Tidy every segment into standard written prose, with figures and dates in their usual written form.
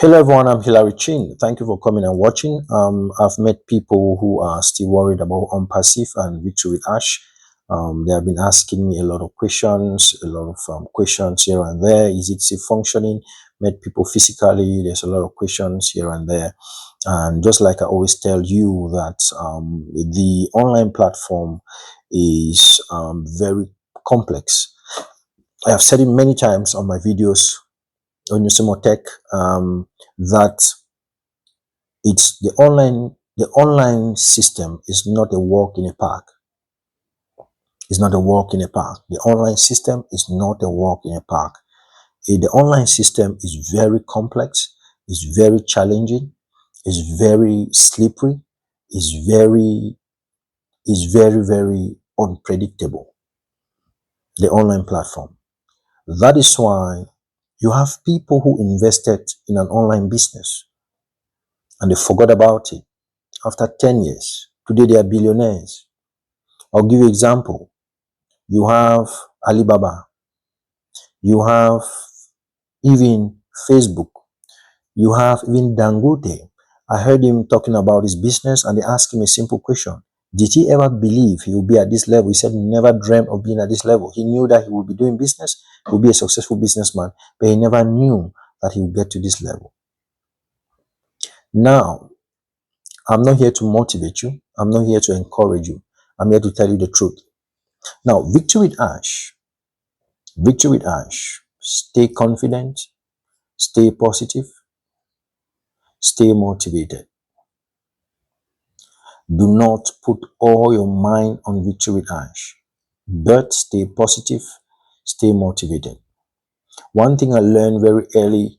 Hello everyone, I'm Hilary Chin. Thank you for coming and watching. I've met people who are still worried about Unpassive and Victory with Ash. They have been asking me a lot of questions, questions here and there. Is it still functioning? Met people physically. There's a lot of questions here and there. And just like I always tell you that the online platform is very complex. I have said it many times on my videos on Usimo Tech, that the online system is not a walk in a park. It's not a walk in a park. The online system is not a walk in a park. The online system is very complex, is very challenging, is very slippery, is very unpredictable. The online platform. That is why you have people who invested in an online business and they forgot about it after 10 years. Today they are billionaires. I'll give you an example. You have Alibaba. You have even Facebook. You have even Dangote. I heard him talking about his business and they asked him a simple question. Did he ever believe he would be at this level? He said he never dreamt of being at this level. He knew that he would be doing business, he would be a successful businessman, but he never knew that he would get to this level. Now, I'm not here to motivate you. I'm not here to encourage you. I'm here to tell you the truth. Now, Victory with Ash, stay confident, stay positive, stay motivated. Do not put all your mind on Victory with Ash, but stay positive, stay motivated. One thing I learned very early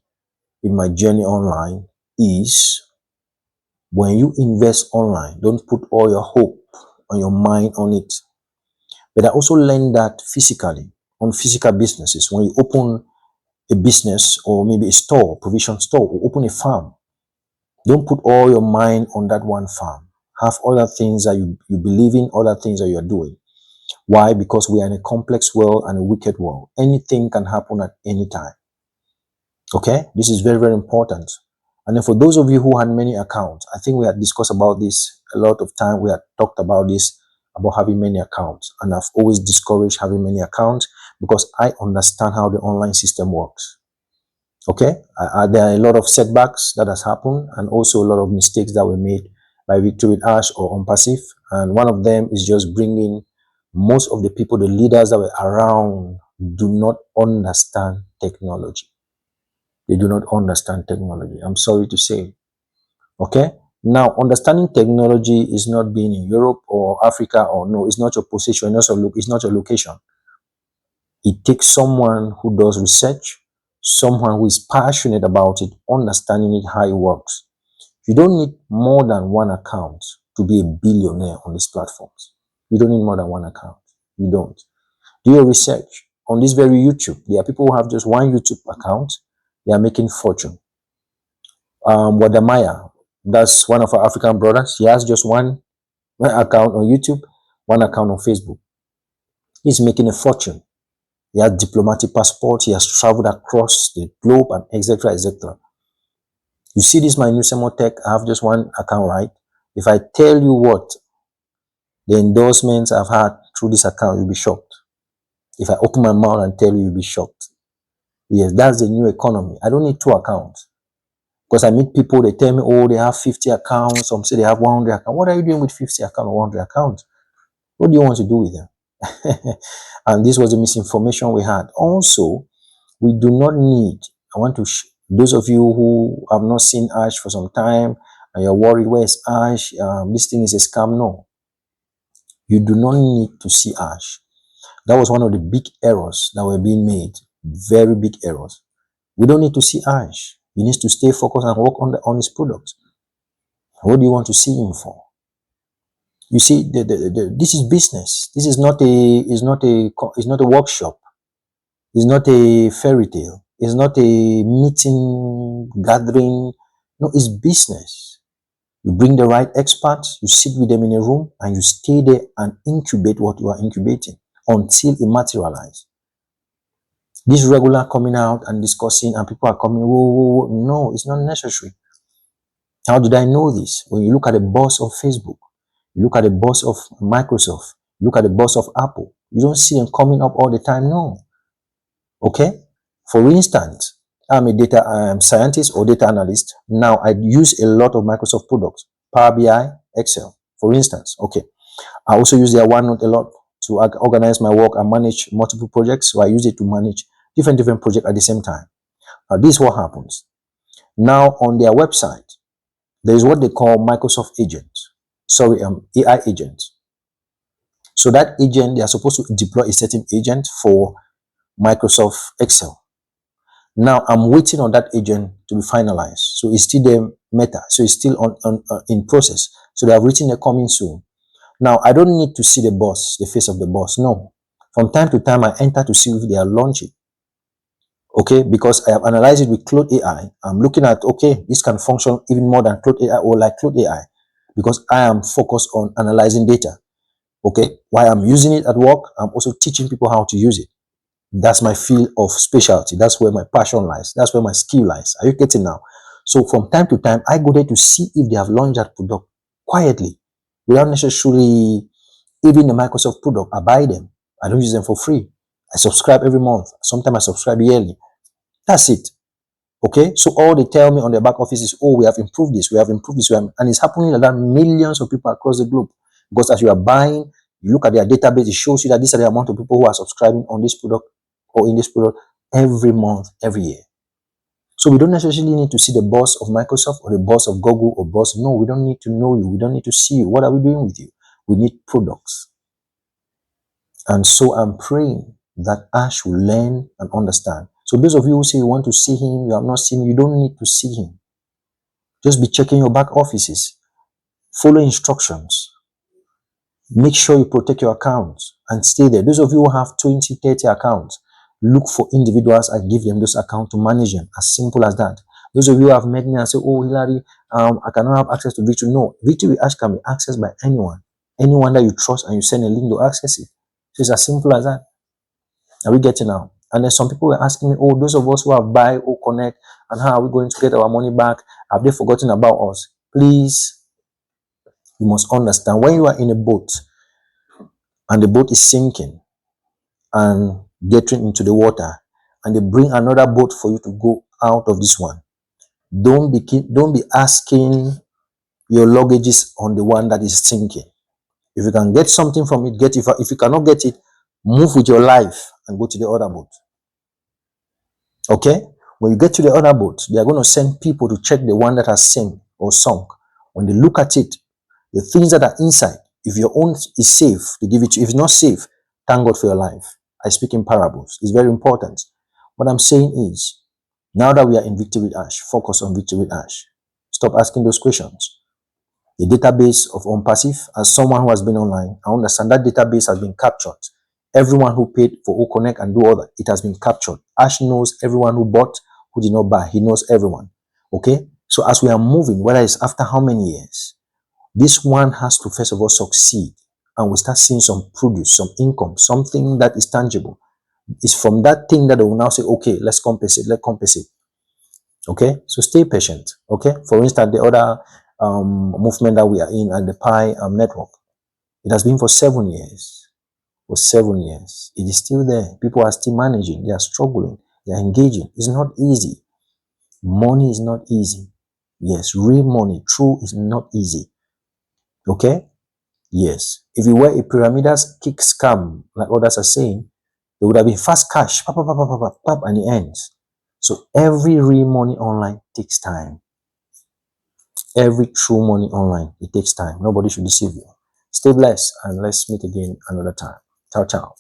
in my journey online is when you invest online, don't put all your hope and your mind on it. But I also learned that physically, on physical businesses, when you open a business or maybe a store, provision store, or open a farm, don't put all your mind on that one farm. Have other things that you believe in, other things that you're doing. Why? Because we are in a complex world and a wicked world. Anything can happen at any time. Okay? This is very, very important. And then for those of you who had many accounts, I think we had discussed about this a lot of time. We had talked about this, about having many accounts. And I've always discouraged having many accounts because I understand how the online system works. Okay? There are a lot of setbacks that has happened and also a lot of mistakes that were made by Victory with Ash or Unpassive. And one of them is just bringing most of the people, the leaders that were around, do not understand technology. They do not understand technology. I'm sorry to say. Okay? Now, understanding technology is not being in Europe or Africa, or no, it's not your position, it's not your location. It takes someone who does research, someone who is passionate about it, understanding it, how it works. You don't need more than one account to be a billionaire on these platforms. You don't need more than one account. You don't. Do your research. On this very YouTube, there are people who have just one YouTube account. They are making fortune. Wadamaya, that's one of our African brothers. He has just one account on YouTube, one account on Facebook. He's making a fortune. He has diplomatic passport. He has traveled across the globe and etc. etc. You see this, my Usimo Tech, I have just one account, right? If I tell you what the endorsements I've had through this account, you'll be shocked. If I open my mouth and tell you, you'll be shocked. Yes, that's the new economy. I don't need two accounts. Because I meet people, they tell me, oh, they have 50 accounts. Some say they have 100 accounts. What are you doing with 50 accounts or 100 accounts? What do you want to do with them? And this was the misinformation we had. Also, we do not need, I want to, those of you who have not seen Ash for some time and you're worried, where's Ash? This thing is a scam. No, you do not need to see Ash. That was one of the big errors that were being made. Very big errors. We don't need to see Ash. He needs to stay focused and work on his products. What do you want to see him for? You see, this is business. This is not a workshop. It's not a fairy tale. It's not a meeting, gathering. No, it's business. You bring the right experts, you sit with them in a room, and you stay there and incubate what you are incubating until it materializes. This regular coming out and discussing, and people are coming, whoa, whoa, whoa. No, it's not necessary. How did I know this? When you look at the boss of Facebook, you look at the boss of Microsoft, you look at the boss of Apple, you don't see them coming up all the time. No. Okay. For instance, I'm a data scientist or data analyst. Now I use a lot of Microsoft products, Power BI, Excel, for instance. Okay. I also use their OneNote a lot to organize my work and manage multiple projects. So I use it to manage different projects at the same time. Now, this is what happens. Now, on their website, there is what they call Microsoft Agent. Sorry, AI agent. So that agent, they are supposed to deploy a certain agent for Microsoft Excel. Now, I'm waiting on that agent to be finalized. So it's still the meta. So it's still in process. So they have written a coming soon. Now, I don't need to see the boss, the face of the boss. No. From time to time, I enter to see if they are launching. Okay, because I have analyzed it with Claude AI. I'm looking at, okay, this can function even more than Claude AI or like Claude AI because I am focused on analyzing data. Okay, while I'm using it at work, I'm also teaching people how to use it. That's my field of specialty. That's where my passion lies. That's where my skill lies. Are you getting now? So from time to time, I go there to see if they have launched that product quietly without necessarily even the Microsoft product. I buy them. I don't use them for free. I subscribe every month. Sometimes I subscribe yearly. That's it. Okay. So all they tell me on their back office is, oh, we have improved this. We have improved this. And it's happening like that millions of people across the globe. Because as you are buying, you look at their database, it shows you that these are the amount of people who are subscribing on this product or in this product every month, every year. So we don't necessarily need to see the boss of Microsoft or the boss of Google or boss. No, we don't need to know you. We don't need to see you. What are we doing with you? We need products. And so I'm praying that Ash will learn and understand. So those of you who say you want to see him, you have not seen him, you don't need to see him. Just be checking your back offices. Follow instructions. Make sure you protect your accounts and stay there. Those of you who have 20, 30 accounts, look for individuals and give them those accounts to manage them. As simple as that. Those of you who have met me and say, oh, Hilary, I cannot have access to Victory. No, Victory Ash can be accessed by anyone. Anyone that you trust and you send a link to access it. So it's as simple as that. Are we getting now? And then some people were asking me, oh, those of us who have buy or connect, and how are we going to get our money back? Have they forgotten about us? Please, you must understand when you are in a boat and the boat is sinking and getting into the water, and they bring another boat for you to go out of this one. Don't be asking your luggages on the one that is sinking. If you can get something from it, get it. If you cannot get it, move with your life and go to the other boat. Okay? When you get to the other boat, they are going to send people to check the one that has sank or sunk. When they look at it, the things that are inside, if your own is safe, they give it to you. If it's not safe, thank God for your life. I speak in parables. It's very important. What I'm saying is, now that we are in Victory with Ash, focus on Victory with Ash. Stop asking those questions. The database of OnPassive, as someone who has been online, I understand that database has been captured. Everyone who paid for OConnect and do all that, it has been captured. Ash knows everyone who bought, who did not buy. He knows everyone. Okay? So as we are moving, whether it's after how many years, this one has to first of all succeed. And we start seeing some produce, some income, something that is tangible. It's from that thing that they will now say, okay, let's compensate. Okay? So stay patient. Okay? For instance, the other movement that we are in at the Pi network, it has been for 7 years. For 7 years. It is still there. People are still managing. They are struggling. They are engaging. It's not easy. Money is not easy. Yes, real money, true, is not easy. Okay? Yes. If you were a pyramidal kick scam, like others are saying, there would have been fast cash, pop, pop, pop, pop, pop, pop, and it ends. So every real money online takes time. Every true money online, it takes time. Nobody should deceive you. Stay blessed and let's meet again another time. Ciao, ciao.